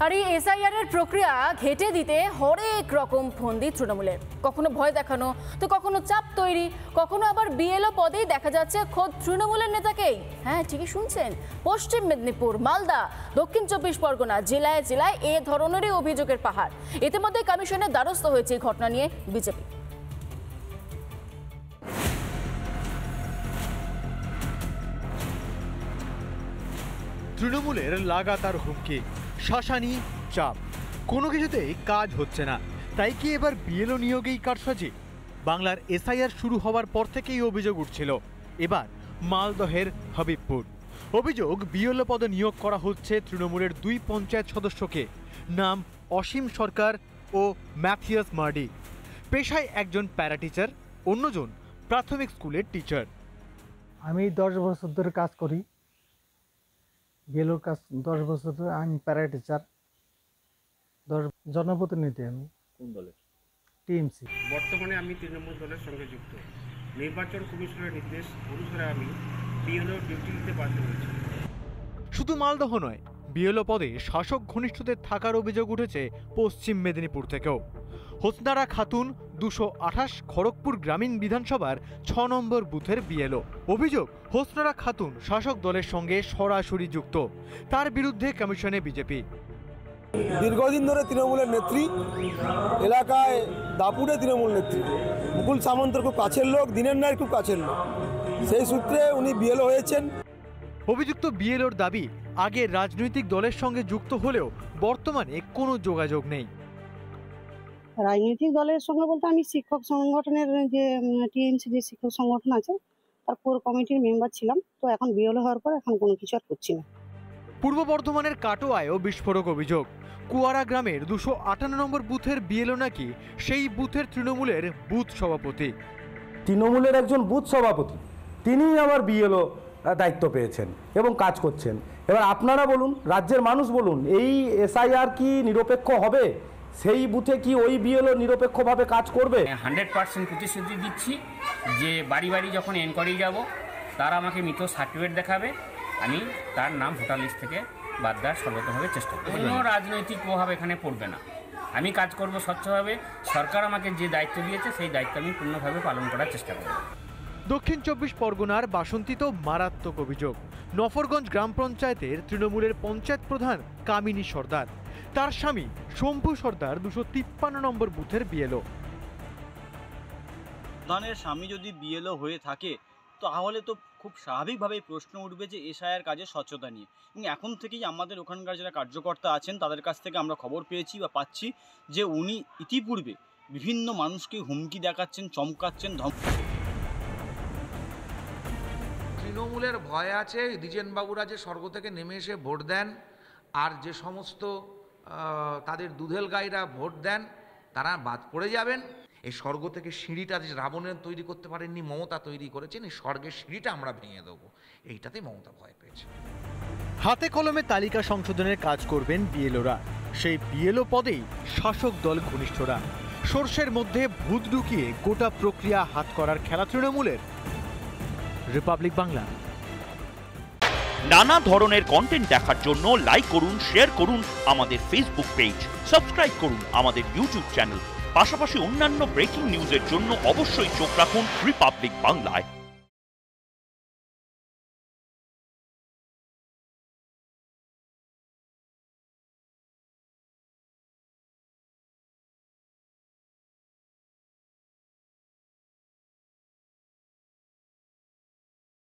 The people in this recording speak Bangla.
আর এই এসআইআর এর প্রক্রিয়া ঘেটে দিতে হরেক রকম ফন্দি তৃণমূলের, কখনো ভয় দেখানো তো কখনো চাপ তৈরি, কখনো আবার বিএলও পদেই দেখা যাচ্ছে খোদ তৃণমূলের নেতাকেই। হ্যাঁ, ঠিকই শুনছেন, পশ্চিম মেদিনীপুর, মালদা, দক্ষিণ 24 পরগনা জেলায় জেলায় এ ধরনেরই অভিযোগের পাহাড়। ইতিমধ্যে কমিশনের দ্বারস্থ হয়েছে এই ঘটনা নিয়ে বিজেপি। তৃণমূলের লাগাতার হুমকি, শাসানি, চাপ, কোনো কিছুতেই কাজ হচ্ছে না। তাই কি এবার বিএলও নিয়োগেই কারসাজি? বাংলার এসআইআর শুরু হওয়ার পর থেকেই অভিযোগ উঠছিল। এবার মালদহের হাবিবপুর। অভিযোগ, বিএলও পদে নিয়োগ করা হচ্ছে তৃণমূলের 2 পঞ্চায়েত সদস্যকে। নাম অসীম সরকার ও ম্যাথিয়াস মার্ডি। পেশায় একজন প্যারা টিচার, অন্যজন প্রাথমিক স্কুলের টিচার। আমি 10 বছর ধরে কাজ করি, বিএলওর কাজ 10 বছর ধরে। আমি প্যারা টিচার, জনপ্রতিনিধি। আমি কোন দলের? টিএমসি। বর্তমানে আমি তৃণমূল দলের সঙ্গে যুক্ত। নির্বাচন কমিশনের নির্দেশ অনুসারে আমি বিএলও ডিউটি দিতে বাধ্য হয়েছি। শুধু মালদহ নয়, বিএলও পদে শাসক ঘনিষ্ঠদের থাকার অভিযোগ উঠেছে পশ্চিম মেদিনীপুর থেকেও। হোসনারা খাতুন 228 খড়গপুর গ্রামীণ বিধানসভার 6 নম্বর বুথের বিএলও। অভিযোগ, হোসনারা খাতুন শাসক দলের সঙ্গে সরাসরি যুক্ত। তার বিরুদ্ধে কমিশনে বিজেপি। দীর্ঘদিন ধরে তৃণমূলের নেত্রী, এলাকায় দাপুরে তৃণমূল নেত্রী, মুকুল সামন্তর খুব কাছের লোক, দিনের নায়ের খুব কাছের লোক। সেই সূত্রে উনি বিএলও হয়েছেন। অভিযুক্ত বিএলওর দাবি, আগে রাজনৈতিক দলের সঙ্গে যুক্ত হলেও বর্তমানে কোনো যোগাযোগ নেই। রাজনৈতিক দলের সঙ্গে বলতে আমি শিক্ষক সংগঠনের যে টিএমসি যে শিক্ষক সংগঠন আছে তার কোর কমিটির মেম্বার ছিলাম। তো এখন বিএলও হওয়ার পর এখন কোনো কিছু আর করছি না। পূর্ব বর্ধমানের কাটোয়ায়ও বিস্ফোরক অভিযোগ। কুয়ারা গ্রামের 258 নম্বর বুথের বিএলও নাকি সেই বুথের তৃণমূলের বুথ সভাপতি। তৃণমূলের একজন বুথ সভাপতি, তিনিই আমার বিএলও দায়িত্ব পেয়েছেন এবং কাজ করছেন। এবার আপনারা বলুন, রাজ্যের মানুষ বলুন, এই এসআইআর কি নিরপেক্ষ হবে? সেই বুথে কি ওই বিএলও নিরপেক্ষভাবে কাজ করবে? 100% প্রতিশ্রুতি দিচ্ছি যে বাড়ি বাড়ি যখন এনকোয়ারি যাব, তারা আমাকে মৃত সার্টিফিকেট দেখাবে, আমি তার নাম ভোটার লিস্ট থেকে বাদ দেওয়ার সর্বতভাবে চেষ্টা করব। কোনো রাজনৈতিক প্রভাব এখানে পড়বে না। আমি কাজ করব স্বচ্ছভাবে। সরকার আমাকে যে দায়িত্ব দিয়েছে সেই দায়িত্ব আমি পূর্ণভাবে পালন করার চেষ্টা করব। দক্ষিণ 24 পরগনার বাসন্তীত মারাত্মক অভিযোগ। নফরগঞ্জ গ্রাম পঞ্চায়েতের তৃণমূলের পঞ্চায়েত প্রধান কামিনী সর্দার, তার স্বামী শম্ভু সর্দার 253 নম্বর বুথের বিএলও। প্রধানের স্বামী যদি বিএলও হয়ে থাকে তাহলে তো খুব স্বাভাবিকভাবেই প্রশ্ন উঠবে যে এসআইআর কাজের স্বচ্ছতা নিয়ে। এবং এখন থেকেই আমাদের ওখানকার যারা কার্যকর্তা আছেন তাদের কাছ থেকে আমরা খবর পেয়েছি বা পাচ্ছি যে উনি ইতিপূর্বে বিভিন্ন মানুষকে হুমকি দেখাচ্ছেন, চমকাচ্ছেন, তৃণমূলের ভয় আছে দ্বিজেনবাবুরা যে স্বর্গ থেকে নেমে এসে ভোট দেন, আর যে সমস্ত তাদের দুধেল গাইরা ভোট দেন তারা বাদ পড়ে যাবেন। এই স্বর্গ থেকে সিঁড়িটা যে রাবণের তৈরি করতে পারেননি, মমতা তৈরি করেছেন। এই স্বর্গের সিঁড়িটা আমরা ভেঙে দেবো, এইটাতেই মমতা ভয় পেয়েছে। হাতে কলমে তালিকা সংশোধনের কাজ করবেন বিএলওরা। সেই বিএলও পদেই শাসক দল ঘনিষ্ঠরা। সর্ষের মধ্যে ভূত ঢুকিয়ে গোটা প্রক্রিয়া হাত করার খেলা তৃণমূলের। রিপাবলিক বাংলা। নানা ধরনের কন্টেন্ট দেখার জন্য লাইক করুন, শেয়ার করুন আমাদের ফেসবুক পেজ, সাবস্ক্রাইব করুন আমাদের ইউটিউব চ্যানেল। পাশাপাশি অন্যান্য ব্রেকিং নিউজের জন্য অবশ্যই চোখ রাখুন রিপাবলিক বাংলায়।